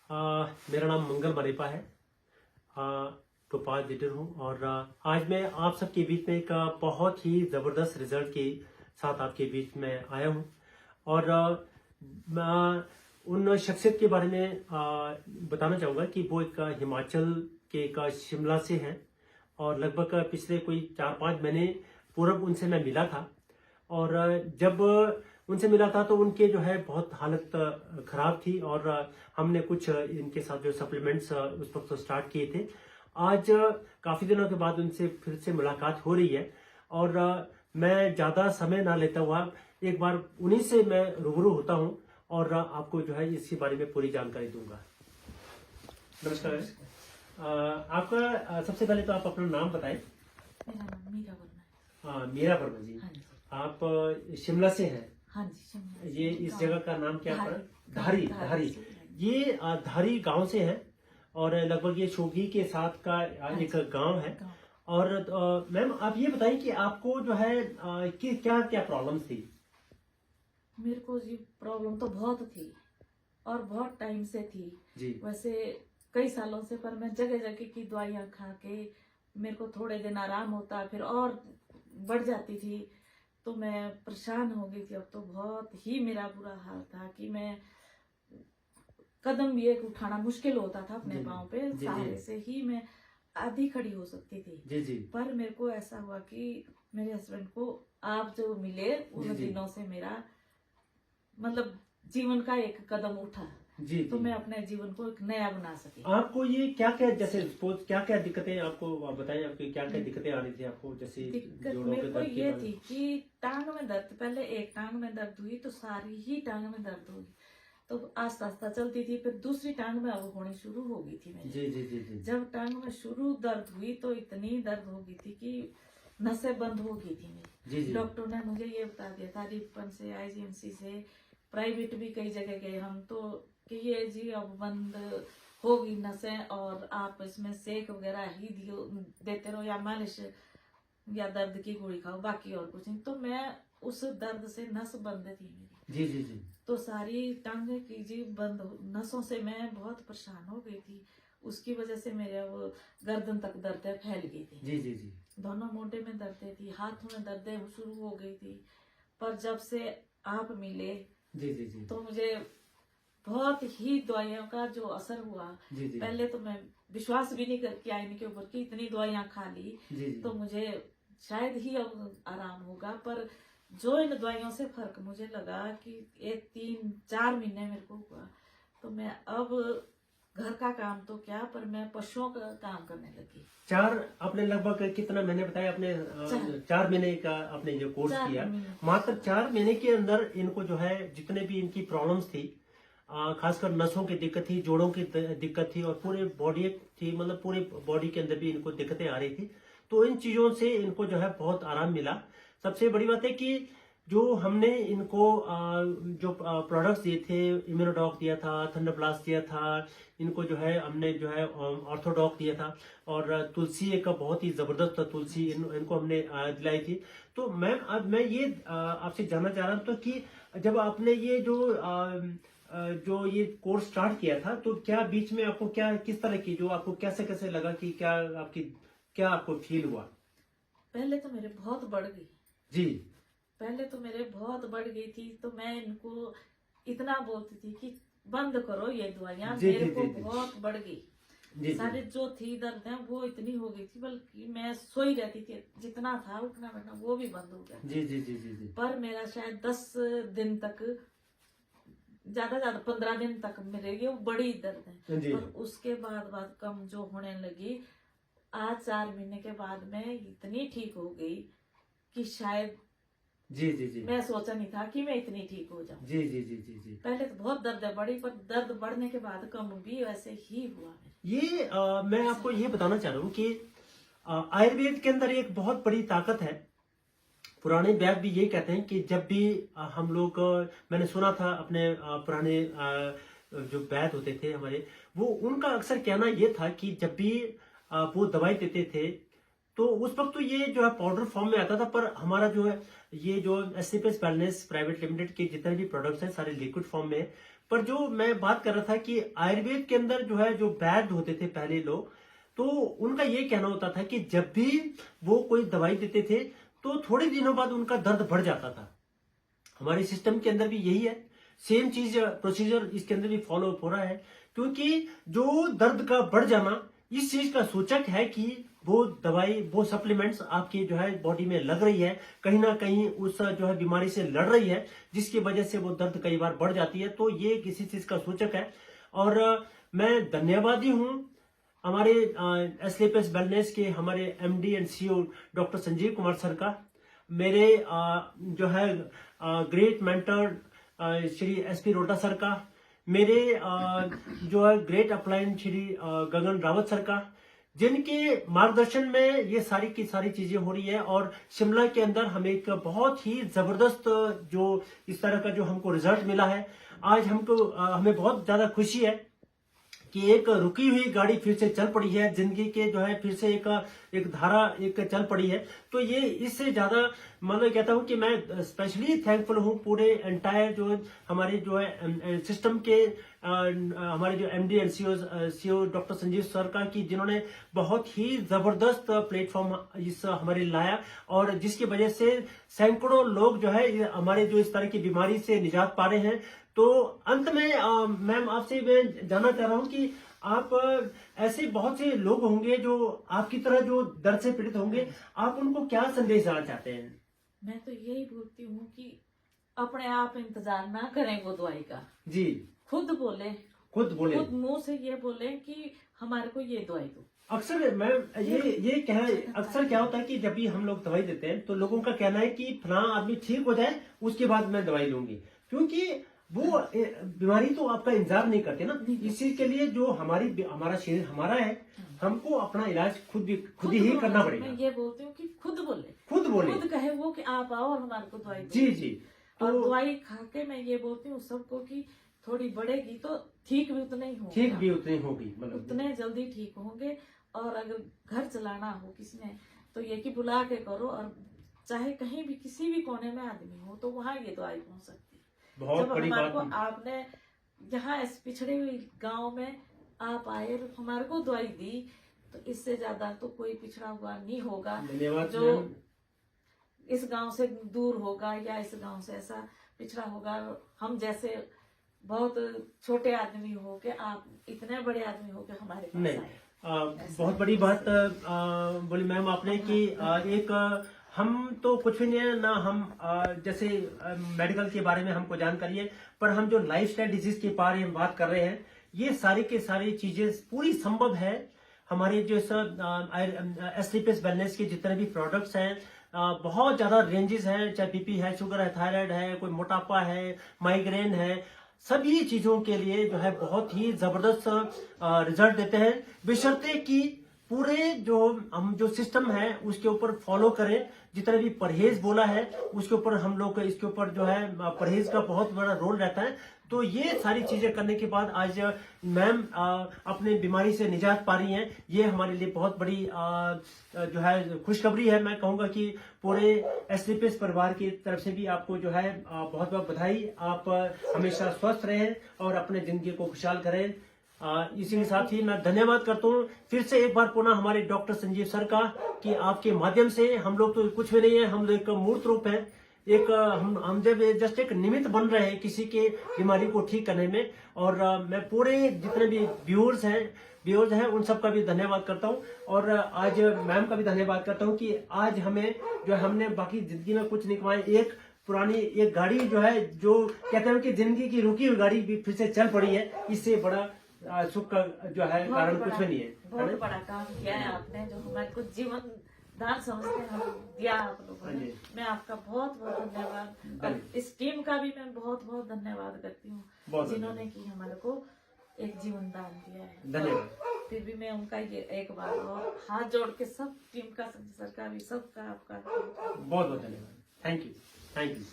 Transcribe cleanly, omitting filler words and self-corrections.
मेरा नाम मंगल मरेपा है। प्रोपाल एडिटर हूँ और आज मैं आप सबके बीच में एक बहुत ही ज़बरदस्त रिजल्ट के साथ आपके बीच में आया हूँ और मैं उन शख्सियत के बारे में बताना चाहूँगा कि वो एक हिमाचल के एक शिमला से हैं और लगभग पिछले कोई 4-5 महीने पूर्व उनसे मैं मिला था और जब उनसे मिला था तो उनके जो है बहुत हालत खराब थी और हमने कुछ इनके साथ जो सप्लीमेंट्स उस वक्त तो स्टार्ट किए थे। आज काफ़ी दिनों के बाद उनसे फिर से मुलाकात हो रही है और मैं ज़्यादा समय ना लेता हुआ एक बार उन्हीं से मैं रूबरू होता हूँ और आपको जो है इसके बारे में पूरी जानकारी दूंगा। नमस्कार। आपका सबसे पहले तो आप अपना नाम बताएं। मेरा नाम मीरा वर्मा है। हाँ, मीरा वर्मा जी। हाँ जी। आप शिमला से हैं। हाँ जी, शिमला से। ये इस जगह का नाम क्या है? धारी। धारी। ये धारी गांव से है और लगभग ये शोघी के साथ का एक गांव है। और मैम आप ये बताइए कि आपको जो है कि क्या क्या प्रॉब्लम थी? मेरे को जी प्रॉब्लम तो बहुत थी और बहुत टाइम से थी जी। वैसे कई सालों से, पर मैं जगह जगह की दवाइयाँ खा के मेरे को थोड़े दिन आराम होता फिर और बढ़ जाती थी तो मैं परेशान हो गई थी। अब तो बहुत ही मेरा बुरा हाल था कि मैं कदम भी एक उठाना मुश्किल होता था अपने पाँव पे। सहारे से ही मैं आधी खड़ी हो सकती थी। जी जी। पर मेरे को ऐसा हुआ कि मेरे हस्बैंड को आप जो मिले उन दिनों से मेरा मतलब जीवन का एक कदम उठा। जी। तो मैं अपने जीवन को एक नया बना सकी। आपको ये क्या क्या जैसे सपोज क्या क्या दिक्कतें आपको बताएं, आपकी क्या क्या दिक्कतें आ रही थी आपको? जैसे दिक्कत मेरे को ये थी कि टांग में दर्द, पहले एक टांग में दर्द हुई तो सारी ही टांग में दर्द हुई तो आस्ता आस्ता चलती थी, फिर दूसरी टांग में अब होनी शुरू हो गई थी मेरी। जी जी जी जी। जब टांग में शुरू दर्द हुई तो इतनी दर्द हो गई थी कि नसें बंद हो गई थी मेरी। डॉक्टर ने मुझे ये बता दिया था रिपन से, आईजीएमसी से, प्राइवेट भी कई जगह गए हम तो कि ये जी अब बंद होगी नसें और आप इसमें सेक वगैरह ही देते रहो या मालिश या दर्द की गोली खाओ, बाकी और कुछ नहीं। तो मैं उस दर्द से नस बंद थी मेरी। जी जी जी। तो सारी टांगे की जी बंद नसों से मैं बहुत परेशान हो गई थी। उसकी वजह से मेरे वो गर्दन तक दर्दें फैल गई थी। जी जी जी। दोनों मोढे में दर्दें थी, हाथों में दर्दें शुरू हो गई थी। पर जब से आप मिले जी जी जी तो मुझे बहुत ही दवाइयों का जो असर हुआ। जी जी। पहले तो मैं विश्वास भी नहीं करके आई इनके ऊपर कि इतनी दवाइयां खा ली जी। तो मुझे शायद ही अब आराम होगा। पर जो इन दवाइयों से फर्क मुझे लगा कि एक 3-4 महीने मेरे को हुआ तो मैं अब घर का काम तो क्या पर मैं पशुओं का काम करने लगी। आपने लगभग कितना महीने बताया आपने? 4 महीने का आपने जो कोर्स किया, मात्र 4 महीने के अंदर इनको जो है जितने भी इनकी प्रॉब्लम्स थी, खासकर नसों की दिक्कत थी, जोड़ों की दिक्कत थी और पूरे बॉडी थी, मतलब पूरे बॉडी के अंदर भी इनको दिक्कतें आ रही थी। तो इन चीजों से इनको जो है बहुत आराम मिला। सबसे बड़ी बात है कि जो हमने इनको जो प्रोडक्ट्स दिए थे, इम्यूनोडॉक दिया था, थंडरप्लास्ट दिया था, इनको जो है हमने जो है ऑर्थोडॉक दिया था और तुलसी एक बहुत ही जबरदस्त तुलसी इनको हमने दिलाई थी। तो मैम अब मैं ये आपसे जानना चाह रहा था कि जब आपने ये जो ये कोर्स स्टार्ट किया था तो क्या बीच में आपको क्या किस तरह की जो आपको कैसे कैसे लगा कि क्या आपको फील हुआ? पहले तो मेरे बहुत बढ़ गई जी। पहले तो मेरे बहुत बढ़ गई थी तो मैं इनको इतना बोलती थी कि बंद करो ये दवाइयाँ। मेरे को बहुत बढ़ गई। सारे जो थी दर्द है वो इतनी हो गई थी बल्कि मैं सोई रहती थी, जितना था उठना बैठना वो भी बंद हो गया। जी जी जी जी जी। पर मेरा शायद 10 दिन तक, ज्यादा 15 दिन तक मिलेगी वो बड़ी दर्द है। पर उसके बाद कम जो होने लगी। आज 4 महीने के बाद मैं इतनी ठीक हो गई कि शायद जी जी जी मैं सोचा नहीं था कि मैं इतनी ठीक हो जाऊं। जी जी जी जी जी। पहले तो बहुत दर्द बढ़ी पर दर्द बढ़ने के बाद कम भी वैसे ही हुआ। ये मैं आपको ये बताना चाह रहा हूँ कि आयुर्वेद के अंदर एक बहुत बड़ी ताकत है। पुराने वैद्य भी यही कहते हैं कि जब भी हम लोग मैंने सुना था अपने पुराने जो वैद्य होते थे हमारे, वो उनका अक्सर कहना ये था कि जब भी वो दवाई देते थे तो उस वक्त तो ये जो है पाउडर फॉर्म में आता था, पर हमारा जो है ये जो एससीपीएस वेलनेस प्राइवेट लिमिटेड के जितने भी प्रोडक्ट्स हैं सारे लिक्विड फॉर्म में है। पर जो मैं बात कर रहा था कि आयुर्वेद के अंदर जो है जो वैद्य होते थे पहले लोग, तो उनका ये कहना होता था कि जब भी वो कोई दवाई देते थे तो थोड़े दिनों बाद उनका दर्द बढ़ जाता था। हमारे सिस्टम के अंदर भी यही है, सेम चीज प्रोसीजर इसके अंदर भी फॉलो हो रहा है, क्योंकि जो दर्द का बढ़ जाना इस चीज का सूचक है कि वो दवाई, वो सप्लीमेंट्स आपकी जो है बॉडी में लग रही है, कहीं ना कहीं उस जो है बीमारी से लड़ रही है, जिसकी वजह से वो दर्द कई बार बढ़ जाती है। तो ये किसी चीज का सूचक है। और मैं धन्यवादी हूँ हमारे एस्क्लेपियस वेलनेस के हमारे MD and CEO doctor Sanjeev Kumar sir का, मेरे जो है ग्रेट मेंटर श्री एसपी रोटा सर का, मेरे जो है great upline Shri Gagan Rawat sir का, जिनके मार्गदर्शन में ये सारी की सारी चीजें हो रही है। और शिमला के अंदर हमें एक बहुत ही जबरदस्त जो इस तरह का जो हमको रिजल्ट मिला है, आज हमको हमें बहुत ज्यादा खुशी है कि एक रुकी हुई गाड़ी फिर से चल पड़ी है, जिंदगी के जो है फिर से एक धारा एक चल पड़ी है। तो ये इससे ज्यादा मैं कहता हूं कि मैं स्पेशली थैंकफुल हूं पूरे एंटायर जो हमारे जो है सिस्टम के हमारे जो MD and CEO doctor Sanjeev sir का, कि जिन्होंने बहुत ही जबरदस्त प्लेटफॉर्म इस हमारे लाया, और जिसकी वजह से सैकड़ों लोग जो है हमारे जो इस तरह की बीमारी से निजात पा रहे हैं। तो अंत में मैम आपसे मैं जानना चाह रहा हूं कि आप ऐसे बहुत से लोग होंगे जो आपकी तरह जो दर्द से पीड़ित होंगे, आप उनको क्या संदेश देना चाहते हैं? मैं तो यही बोलती हूँ कि अपने आप इंतजार ना करें वो दवाई का, जी खुद बोले, खुद मुंह से ये बोले कि हमारे को ये दवाई दो। अक्सर मैम ये कहना, अक्सर क्या होता है कि जब भी हम लोग दवाई देते हैं तो लोगों का कहना है कि फलां आदमी ठीक हो जाए उसके बाद मैं दवाई लूंगी, क्योंकि वो बीमारी तो आपका इंतजार नहीं करते ना। इस चीज के लिए जो हमारा शरीर हमारा है, हमको अपना इलाज खुद ही करना पड़ेगा। मैं ये बोलती हूँ कि खुद बोले, खुद कहे वो कि आप आओ और हमारे को दवाई दो। जी और दवाई खा के मैं ये बोलती हूँ सबको कि थोड़ी बढ़ेगी तो ठीक भी उतने ही होगी, मतलब उतने जल्दी ठीक होंगे। और अगर घर चलाना हो किसी ने तो ये कि बुला के करो, और चाहे कहीं भी किसी भी कोने में आदमी हो तो वहाँ ये दवाई पहुंच सकती है। बहुत बड़ी बात को आपने जहाँ इस पिछड़े हुई गांव में आप आए और हमारे को दवाई दी, तो इससे ज्यादा तो कोई पिछड़ा हुआ नहीं होगा जो इस गांव से दूर होगा या इस गांव से ऐसा पिछड़ा होगा। हम जैसे बहुत छोटे आदमी हो के आप इतने बड़े आदमी हो के हमारे पास आए। बहुत बड़ी बात बोली मैम आपने कि एक हम तो कुछ भी नहीं है ना, हम जैसे मेडिकल के बारे में हमको जानकारी है, पर हम जो लाइफस्टाइल डिजीज के बारे में बात कर रहे हैं, ये सारी के सारी चीजें पूरी संभव है। हमारे जो एस्क्लेपियस वेलनेस के जितने भी प्रोडक्ट्स हैं, बहुत ज्यादा रेंजेस हैं, चाहे बीपी है, शुगर है, थायराइड है, कोई मोटापा है, माइग्रेन है, सभी चीजों के लिए जो है बहुत ही जबरदस्त रिजल्ट देते हैं, बशर्ते कि पूरे जो सिस्टम है उसके ऊपर फॉलो करें। जितना भी परहेज बोला है उसके ऊपर हम लोग इसके ऊपर जो है परहेज का बहुत बड़ा रोल रहता है। तो ये सारी चीजें करने के बाद आज मैम अपने बीमारी से निजात पा रही हैं, ये हमारे लिए बहुत बड़ी जो है खुशखबरी है। मैं कहूंगा कि पूरे एस्क्लेपियस परिवार की तरफ से भी आपको जो है बहुत बहुत बधाई। आप हमेशा स्वस्थ रहें और अपने जिंदगी को खुशहाल करें। इसी के साथ ही मैं धन्यवाद करता हूँ फिर से एक बार पुनः हमारे डॉक्टर संजीव सर का, कि आपके माध्यम से हम लोग तो कुछ भी नहीं है, हम लोग एक मूर्त रूप है, एक हम जब जस्ट एक निमित्त बन रहे हैं किसी के बीमारी को ठीक करने में। और मैं पूरे जितने भी व्यूअर्स हैं उन सब का भी धन्यवाद करता हूं, और आज मैम का भी धन्यवाद करता हूं कि आज हमें जो हमने बाकी जिंदगी में कुछ नहीं कमाया, एक पुरानी एक गाड़ी जो है, जो कहते हैं कि जिंदगी की रुकी हुई गाड़ी भी फिर से चल पड़ी है, इससे बड़ा सुख का जो है कारण कुछ भी नहीं है। बहुत बड़ा काम किया है आपने, जो हमारे को जीवन दान समझते हैं दिया आप लोगों ने। मैं आपका बहुत बहुत धन्यवाद, और इस टीम का भी मैं बहुत बहुत धन्यवाद करती हूँ जिन्होंने की हमारे को एक जीवन दान दिया है। धन्यवाद। फिर भी मैं उनका ये एक बार और हाथ जोड़ के सब टीम का, सर का भी, सबका आपका बहुत बहुत धन्यवाद। Thank you.